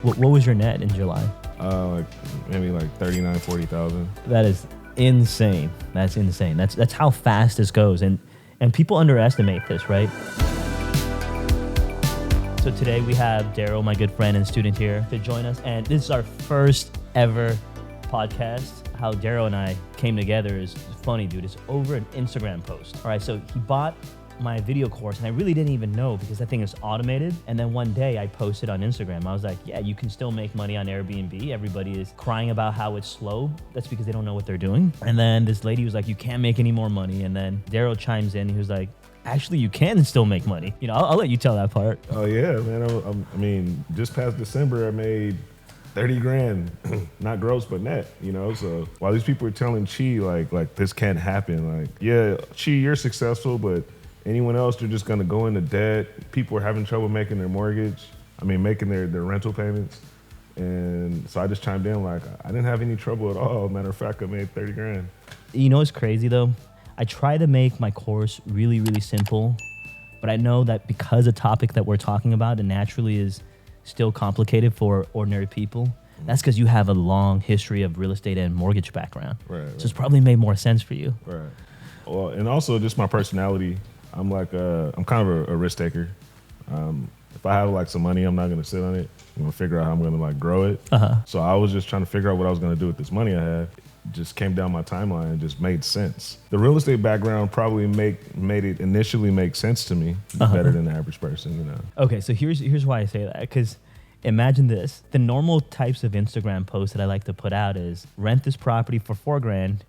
What was your net in July? Like maybe like 39, 40,000. That is insane. That's insane. That's how fast this goes, and people underestimate this, right? So today we have Daryl, my good friend and student here, to join us, and this is our first ever podcast. How Daryl and I came together is funny, dude. It's over an Instagram post. All right, so he bought my video course, and I really didn't even know because that thing is automated. And then one day I posted on Instagram. I was like, yeah, you can still make money on Airbnb. Everybody is crying about how it's slow. That's because they don't know what they're doing. And then this lady was like, you can't make any more money. And then Daryl chimes in. He was like, actually, you can still make money. You know, I'll let you tell that part. Oh yeah, man. I mean, just past December, I made 30 grand, not gross, but net, you know? So while these people are telling Chi, like this can't happen, like, yeah, Chi, you're successful, but anyone else, they're just gonna go into debt. People are having trouble making their mortgage. I mean, making their rental payments. And so I just chimed in like, I didn't have any trouble at all. Matter of fact, I made 30 grand. You know what's crazy though? I try to make my course really, really simple, but I know that because the topic that we're talking about, it naturally is still complicated for ordinary people. That's because you have a long history of real estate and mortgage background. Right. So it's probably made more sense for you. Right. Well, and also just my personality. I'm like I'm kind of a risk taker. If I have like some money, I'm not gonna sit on it. I'm gonna figure out how I'm gonna like grow it. So I was just trying to figure out what I was gonna do with this money I had. It just came down my timeline and just made sense. The real estate background probably made it initially make sense to me better than the average person, you know. Okay, so here's why I say that, because imagine this. The normal types of Instagram posts that I like to put out is rent this property for $4,000,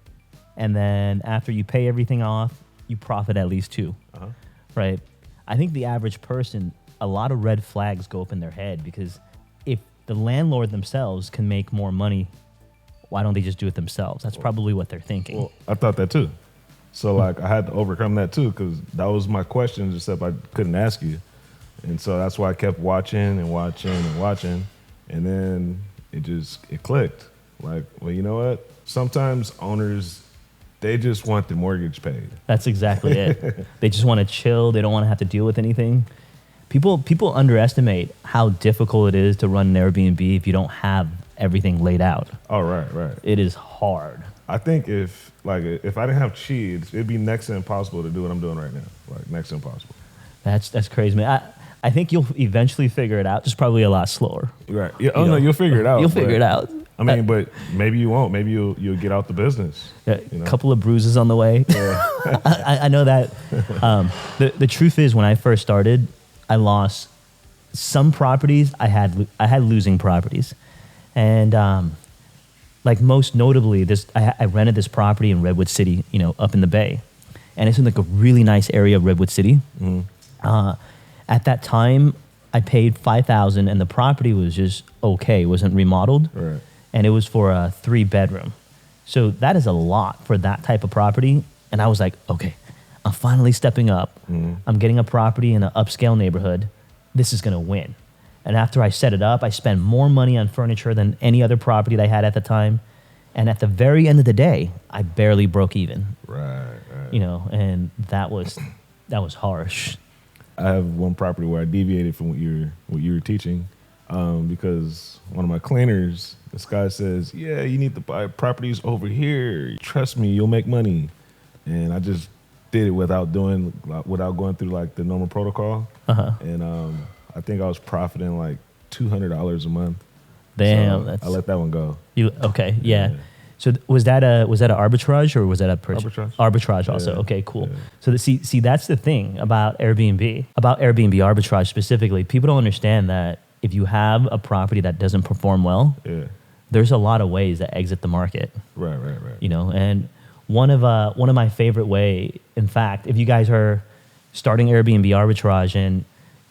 and then after you pay everything off, you profit at least $2,000, right? I think the average person, a lot of red flags go up in their head, because if the landlord themselves can make more money, why don't they just do it themselves? That's probably what they're thinking. Well, I thought that too. So like I had to overcome that too, because that was my question, except I couldn't ask you. And so that's why I kept watching and watching and watching. And then it clicked. Like, well, you know what? Sometimes owners, they just want the mortgage paid. That's exactly it. They just want to chill. They don't want to have to deal with anything. People underestimate how difficult it is to run an Airbnb if you don't have everything laid out. Oh, right. It is hard. I think if I didn't have Chi, it'd be next to impossible to do what I'm doing right now. Like next to impossible. That's crazy, man. I think you'll eventually figure it out. Just probably a lot slower. Right. Yeah. Oh, no, you'll figure it out. You'll figure it out. I mean, but maybe you won't. Maybe you'll get out the business. A couple of bruises on the way. Yeah. I know that. The truth is, when I first started, I lost some properties. I had losing properties, and like most notably, I rented this property in Redwood City, up in the Bay, and it's in like a really nice area of Redwood City. At that time, I paid $5,000, and the property was just okay. It wasn't remodeled, right. And it was for a 3-bedroom. So that is a lot for that type of property. And I was like, okay, I'm finally stepping up. I'm getting a property in an upscale neighborhood. This is gonna win. And after I set it up, I spent more money on furniture than any other property that I had at the time. And at the very end of the day, I barely broke even. Right. And that was harsh. I have one property where I deviated from what you were teaching, because one of my cleaners, this guy says, yeah, you need to buy properties over here. Trust me, you'll make money. And I just did it without going through like the normal protocol. And I think I was profiting like $200 a month. Damn, so I let that one go. Okay, yeah. So was that an arbitrage, or was that a purchase? Arbitrage also. Yeah. Okay, cool. Yeah. So see, that's the thing about Airbnb arbitrage specifically. People don't understand that if you have a property that doesn't perform well, there's a lot of ways to exit the market. Right. And one of my favorite way, in fact, if you guys are starting Airbnb arbitrage, and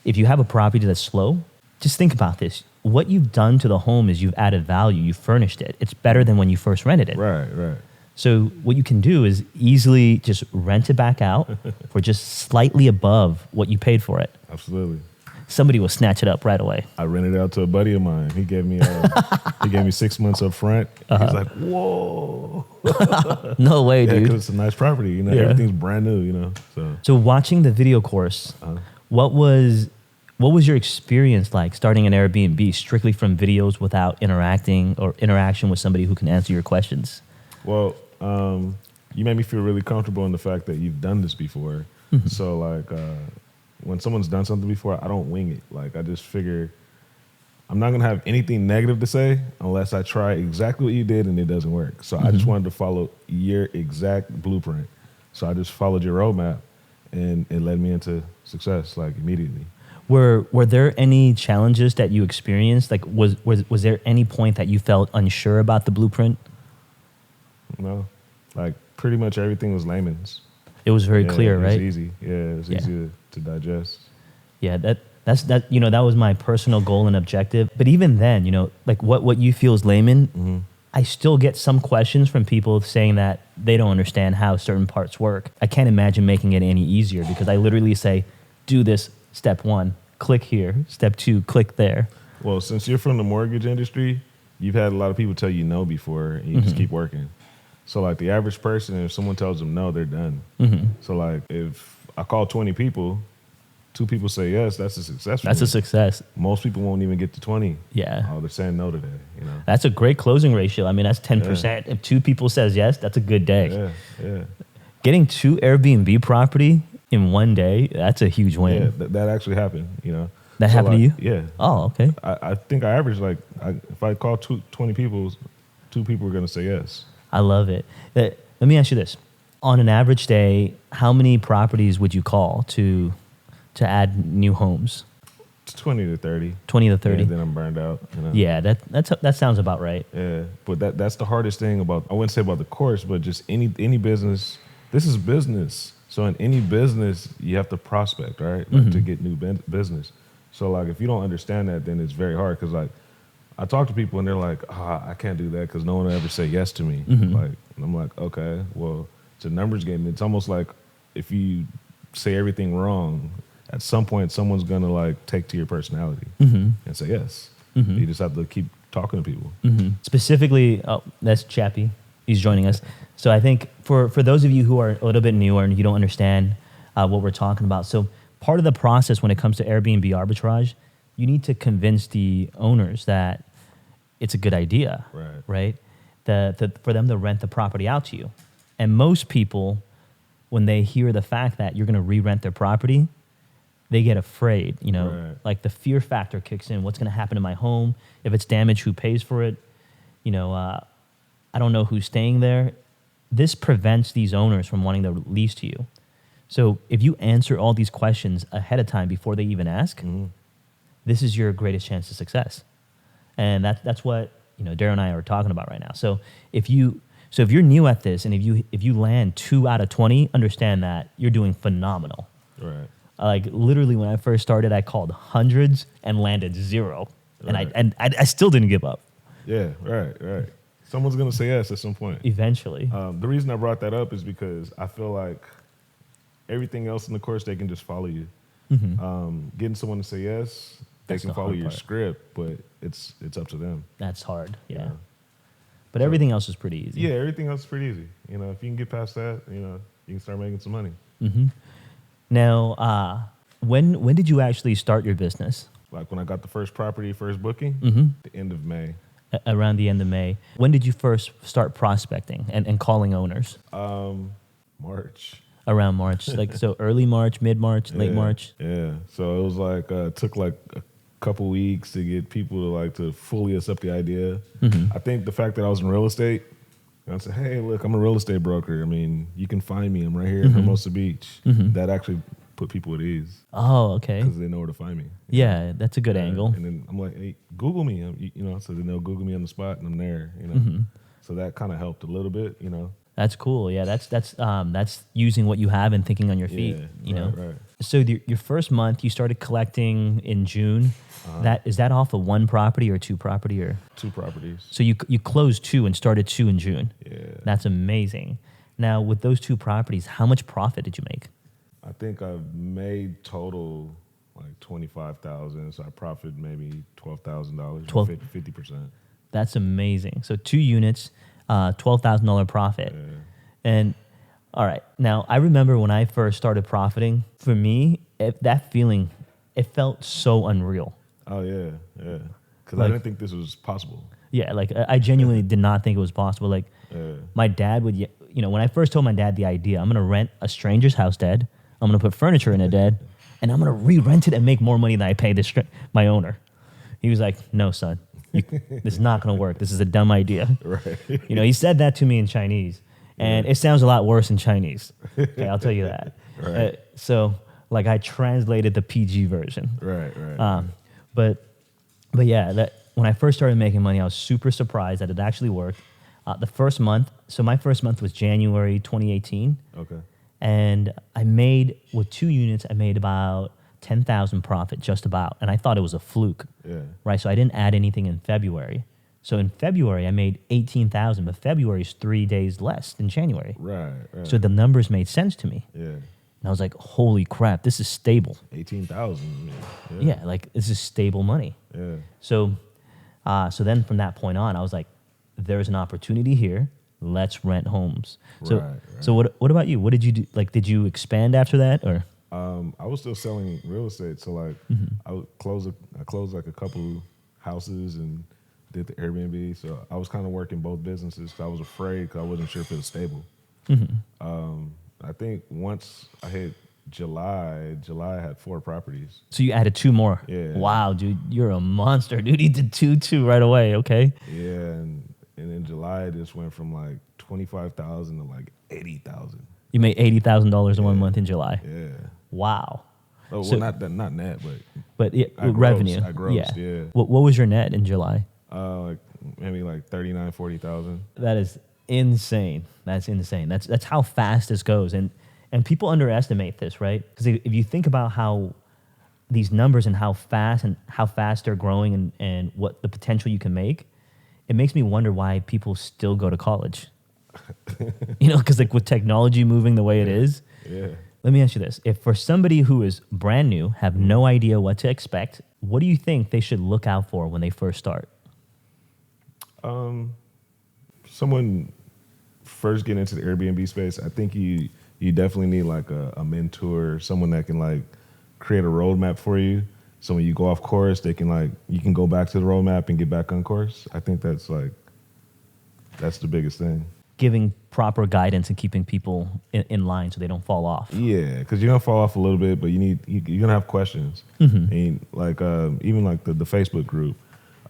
if you have a property that's slow, just think about this. What you've done to the home is you've added value. You furnished it. It's better than when you first rented it. Right. So what you can do is easily just rent it back out for just slightly above what you paid for it. Absolutely. Somebody will snatch it up right away. I rented it out to a buddy of mine. He gave me 6 months up front. He's like, whoa. No way, dude. Because it's a nice property. Everything's brand new. So watching the video course, what was What was your experience like starting an Airbnb strictly from videos without interaction with somebody who can answer your questions? Well, you made me feel really comfortable in the fact that you've done this before. So like when someone's done something before, I don't wing it. Like I just figure I'm not going to have anything negative to say unless I try exactly what you did and it doesn't work. So I just wanted to follow your exact blueprint. So I just followed your roadmap and it led me into success like immediately. Were there any challenges that you experienced? Like was there any point that you felt unsure about the blueprint? No, like pretty much everything was layman's. It was very clear, right? It was easy. Yeah, it was easy to digest. Yeah, that's that was my personal goal and objective. But even then, like what you feel is layman, I still get some questions from people saying that they don't understand how certain parts work. I can't imagine making it any easier because I literally say, do this, step 1, click here, step 2, click there. Well, since you're from the mortgage industry, you've had a lot of people tell you no before and you just keep working. So like the average person, if someone tells them no, they're done. So like if I call 20 people, 2 people say yes, that's a success. That's a success. Most people won't even get to 20. Yeah. Oh, they're saying no today, That's a great closing ratio. I mean, that's 10%. Yeah. If 2 people says yes, that's a good day. Yeah. Getting 2 Airbnb property in one day, that's a huge win. Yeah, that actually happened, That happened to you? Yeah. Oh, okay. I think I averaged if I call 20 people, 2 people are going to say yes. I love it. Let me ask you this. On an average day, how many properties would you call to add new homes? 20 to 30. 20 to 30. And then I'm burned out. Yeah, that sounds about right. Yeah, but that's the hardest thing about, I wouldn't say about the course, but just any business. This is business. So in any business, you have to prospect, right? Like to get new business. So like if you don't understand that, then it's very hard because like I talk to people and they're like, I can't do that because no one will ever say yes to me. Like, and I'm like, okay, well, it's a numbers game. It's almost like if you say everything wrong, at some point someone's gonna like take to your personality and say yes. You just have to keep talking to people. Specifically, that's Chappie. He's joining us. So I think for those of you who are a little bit newer and you don't understand what we're talking about, so part of the process when it comes to Airbnb arbitrage, you need to convince the owners that it's a good idea, right? For them to rent the property out to you. And most people, when they hear the fact that you're going to re-rent their property, they get afraid, like the fear factor kicks in. What's going to happen to my home? If it's damaged, who pays for it? I don't know who's staying there. This prevents these owners from wanting to lease to you. So if you answer all these questions ahead of time before they even ask, this is your greatest chance of success. And that's what Daryl and I are talking about right now. So if you're new at this and if you land 2 out of 20, understand that you're doing phenomenal. Right. Like literally when I first started, I called hundreds and landed 0, and I still didn't give up. Yeah, right. Someone's gonna say yes at some point. Eventually. The reason I brought that up is because I feel like everything else in the course they can just follow you. Getting someone to say yes, they can follow your script, but it's up to them. That's hard. Yeah. But everything else is pretty easy. Yeah, everything else is pretty easy. If you can get past that, you can start making some money. Now, when did you actually start your business? Like when I got the first property, first booking, the end of May. Around the end of May. When did you first start prospecting and calling owners? March. Around March. Like, so early March, mid-March, late March? Yeah. So it was like, took like a couple weeks to get people to fully accept the idea. I think the fact that I was in real estate, I said, hey, look, I'm a real estate broker. I mean, you can find me. I'm right here in Hermosa Beach. That actually put people at ease. Oh, okay. Because they know where to find me. Yeah, that's a good angle. And then I'm like, hey, Google me. So then they'll Google me on the spot and I'm there. So that kind of helped a little bit. That's cool. Yeah, that's using what you have and thinking on your feet. Right. So your first month, you started collecting in June. Is that off of 1 property or 2 property or 2 properties? So you closed 2 and started 2 in June. Yeah, that's amazing. Now with those 2 properties, how much profit did you make? I think I've made total like $25,000. So I profited maybe $12,000. 50%. That's amazing. So 2 units, $12,000 profit. Yeah. And all right, now I remember when I first started profiting. For me, that feeling, it felt so unreal. Oh yeah, yeah. Because I Like- didn't think this was possible. Yeah, like I genuinely did not think it was possible. Like my dad would, when I first told my dad the idea, I'm gonna rent a stranger's house, Dad. I'm gonna put furniture in it, Dad, and I'm gonna re-rent it and make more money than I pay my owner. He was like, "No, son, this is not gonna work. This is a dumb idea." Right. He said that to me in Chinese, and it sounds a lot worse in Chinese. Okay, I'll tell you that. Right. So, like, I translated the PG version. Right. Right. But yeah, that when I first started making money, I was super surprised that it actually worked. The first month, so my first month was January 2018, Okay. and I made, with 2 units, I made about 10,000 profit, just about, and I thought it was a fluke, Yeah. right? So I didn't add anything in February. So in February, I made 18,000, but February is 3 days less than January. Right. Right. So the numbers made sense to me. yeah. And I was like, holy crap, this is stable. 18,000. Yeah, like this is stable money. Yeah. So then from that point on, I was like, there's an opportunity here. Let's rent homes. So Right, right. so what about you? What did you do? Like, did you expand after that, or? I was still selling real estate, so like I closed like a couple houses and did the Airbnb. So I was kind of working both businesses. 'Cause I was afraid because I wasn't sure if it was stable. I think once I hit July I had 4 properties. So you added 2 more. Yeah. Wow, dude, you're a monster, dude. You did two right away. Okay. Yeah, and in July it just went from like 25,000 to like 80,000. You made $80,000 in 1 month in July. Yeah. Wow. Oh, So- well, not net, But yeah, I grossed- revenue. I grossed, yeah. What was your net in July? like maybe like 39, 40,000. That is insane. That's insane. That's how fast this goes, and people underestimate this, right? Because if you think about how these numbers and how fast they're growing and what the potential you can make, it makes me wonder why people still go to college. Because like with technology moving the way it is, Yeah. let me ask you this: if for somebody who is brand new, have no idea what to expect, what do you think they should look out for when they first start? Someone first get into the Airbnb space, I think you definitely need like a mentor, someone that can like create a roadmap for you. So when you go off course, they can like, you can go back to the roadmap and get back on course. I think that's the biggest thing. Giving proper guidance and keeping people in line so they don't fall off. Yeah, because you're gonna fall off a little bit, but you're gonna have questions. And like even like the Facebook group,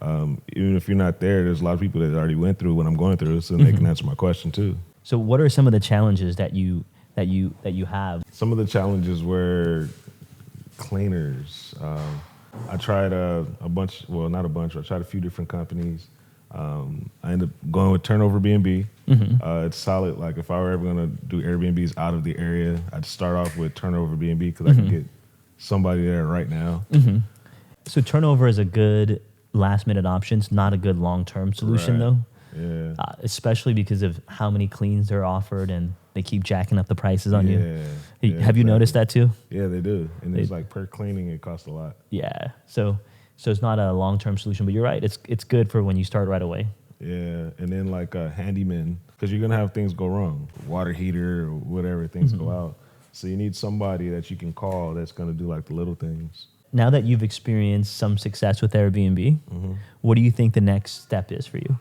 even if you're not there's a lot of people that already went through what I'm going through, so they can answer my question too. So what are some of the challenges that you have? Some of the challenges were cleaners. I tried a bunch, well, not a bunch, I tried a few different companies. I ended up going with Turnover BNB. It's solid. Like if I were ever gonna do Airbnbs out of the area, I'd start off with Turnover BNB because I can get somebody there right now. So turnover is a good last minute option. It's not a good long term solution Right. though. Yeah. Especially because of how many cleans they're offered and they keep jacking up the prices on you. Yeah, Have you exactly. noticed that too? Yeah, they do. And it's like per cleaning, it costs a lot. Yeah. So it's not a long term solution, but you're right. It's good for when you start right away. Yeah, and then like a handyman, because you're gonna have things go wrong, water heater or whatever, things go out. So you need somebody that you can call that's gonna do like the little things. Now that you've experienced some success with Airbnb, what do you think the next step is for you?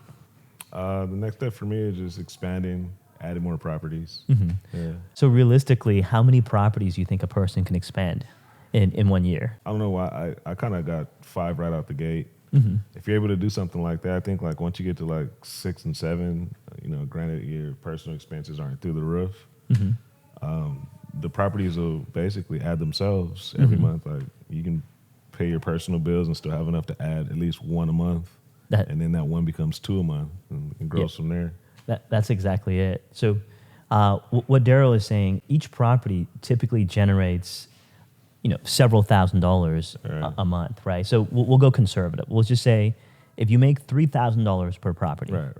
The next step for me is just expanding, adding more properties. Yeah, So realistically, how many properties do you think a person can expand in 1 year? I don't know why I kind of got 5 right out the gate. If you're able to do something like that, I think like once you get to like 6 and 7, granted your personal expenses aren't through the roof. The properties will basically add themselves every month. Like you can pay your personal bills and still have enough to add at least 1 a month, and then that 1 becomes 2 a month and grows from there. That's exactly it. So what Daryl is saying, each property typically generates several $1,000s Right. a month, right? So we'll go conservative. We'll just say if you make $3,000 per property, Right.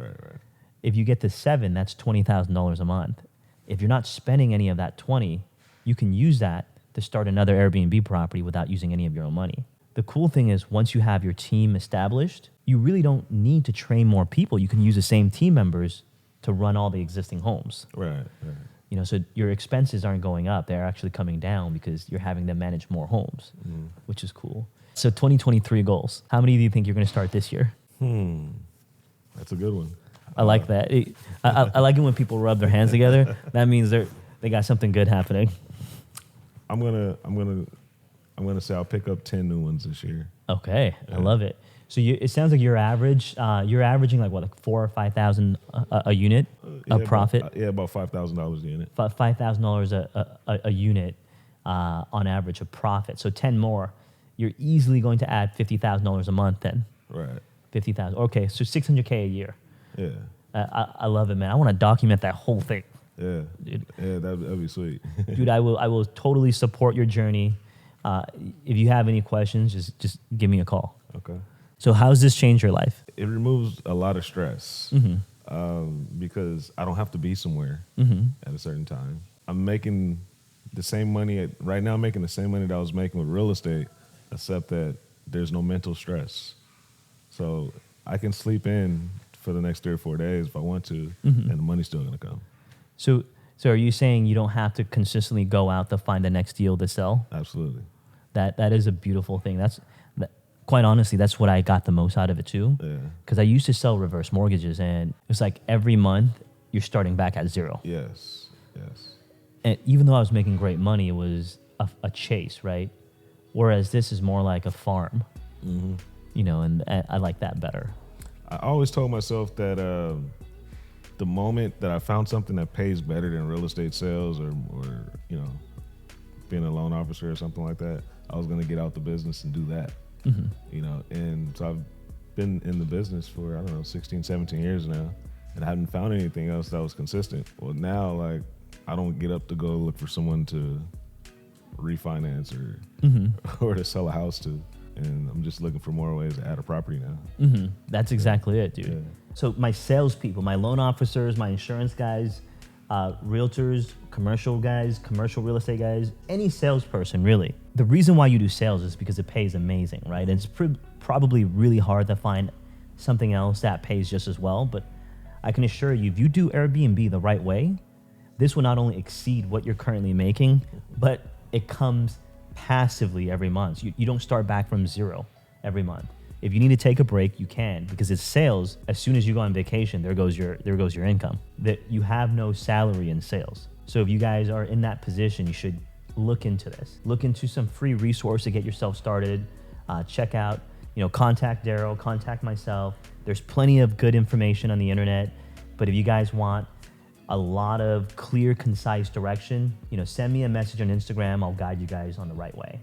if you get to 7, that's $20,000 a month. If you're not spending any of that 20, you can use that to start another Airbnb property without using any of your own money. The cool thing is once you have your team established, you really don't need to train more people. You can use the same team members to run all the existing homes. Right. So your expenses aren't going up. They're actually coming down because you're having to manage more homes, which is cool. So 2023 goals. How many do you think you're going to start this year? That's a good one. I like that. I like it when people rub their hands together. That means they got something good happening. I'm gonna say I'll pick up 10 new ones this year. Okay, yeah. I love it. So it sounds like you're averaging like what, like $4,000 or $5,000 a unit of profit. About $5,000 a unit. $5,000 a unit on average of profit. So 10 more, you're easily going to add $50,000 a month then. Right. 50,000. Okay, so $600K a year. Yeah. I love it, man. I want to document that whole thing. Yeah. Dude. Yeah, that'd be sweet. Dude, I will totally support your journey. If you have any questions, just give me a call. Okay. So how has this changed your life? It removes a lot of stress because I don't have to be somewhere at a certain time. I'm making the same money right now. I'm making the same money that I was making with real estate, except that there's no mental stress. So I can sleep in for the next 3 or 4 days if I want to, and the money's still gonna come. So are you saying you don't have to consistently go out to find the next deal to sell? Absolutely. That is a beautiful thing. Quite honestly, that's what I got the most out of it too. Yeah. Because I used to sell reverse mortgages, and it's like every month you're starting back at zero. Yes. And even though I was making great money, it was a chase, right? Whereas this is more like a farm, and I like that better. I always told myself that the moment that I found something that pays better than real estate sales or being a loan officer or something like that, I was going to get out the business and do that. And so I've been in the business for 16, 17 years now, and I haven't found anything else that was consistent. Well, now like I don't get up to go look for someone to refinance or to sell a house to, and I'm just looking for more ways to add a property now. That's exactly it, dude. Yeah. So my salespeople, my loan officers, my insurance guys, realtors, commercial guys, commercial real estate guys, any salesperson really. The reason why you do sales is because it pays amazing, right? And it's probably really hard to find something else that pays just as well. But I can assure you, if you do Airbnb the right way, this will not only exceed what you're currently making, but it comes passively every month. You don't start back from zero every month. If you need to take a break, you can, because it's sales. As soon as you go on vacation, there goes your income. That you have no salary in sales. So if you guys are in that position, you should look into this. Look into some free resource to get yourself started. Check out, contact Daryl, contact myself. There's plenty of good information on the internet. But if you guys want a lot of clear, concise direction, send me a message on Instagram. I'll guide you guys on the right way.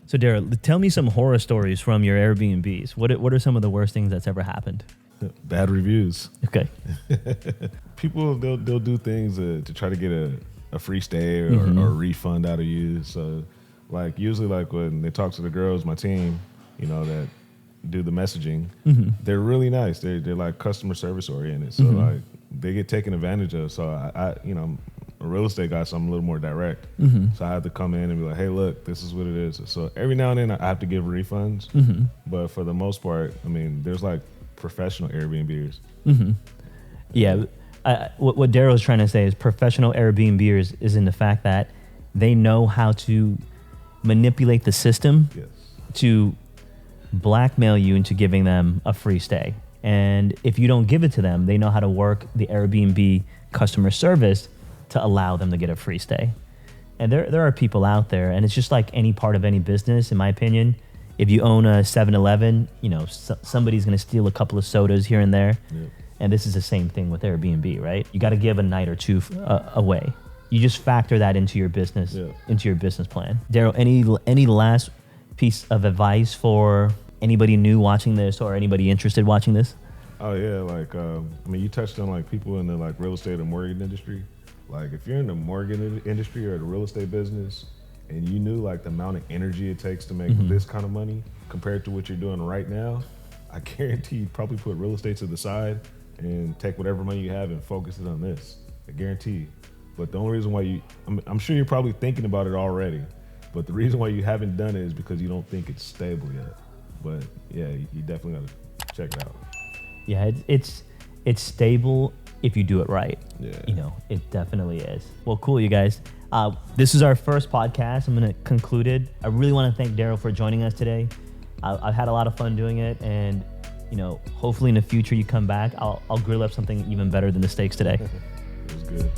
So Daryl, tell me some horror stories from your Airbnbs. What are some of the worst things that's ever happened? Bad reviews. Okay. People, they'll do things to try to get a free stay or a refund out of you. So like usually like when they talk to the girls, my team, that do the messaging, they're really nice. They're like customer service oriented. So like they get taken advantage of. So I'm a real estate guy, so I'm a little more direct. So I have to come in and be like, hey, look, this is what it is. So every now and then I have to give refunds. But for the most part, there's like professional Airbnbers. Yeah. What Daryl is trying to say is professional Airbnbers is in the fact that they know how to manipulate the system to blackmail you into giving them a free stay. And if you don't give it to them, they know how to work the Airbnb customer service to allow them to get a free stay. And there are people out there, and it's just like any part of any business, in my opinion. If you own a 7-Eleven, somebody's going to steal a couple of sodas here and there. Yep. And this is the same thing with Airbnb, right? You got to give a night or two away. You just factor that into your business, into your business plan. Daryl, any last piece of advice for anybody new watching this or anybody interested watching this? Oh yeah, like you touched on like people in the like real estate or mortgage industry. Like if you're in the mortgage industry or the real estate business, and you knew like the amount of energy it takes to make this kind of money compared to what you're doing right now, I guarantee you'd probably put real estate to the side and take whatever money you have and focus it on this. I guarantee. But the only reason why I'm sure you're probably thinking about it already, but the reason why you haven't done it is because you don't think it's stable yet. But yeah, you definitely gotta check it out. Yeah, it's stable if you do it right. Yeah. You know, it definitely is. Well, cool, you guys. This is our first podcast. I'm going to conclude it. I really want to thank Daryl for joining us today. I've had a lot of fun doing it, and you know, hopefully in the future you come back. I'll grill up something even better than the steaks today. It was good.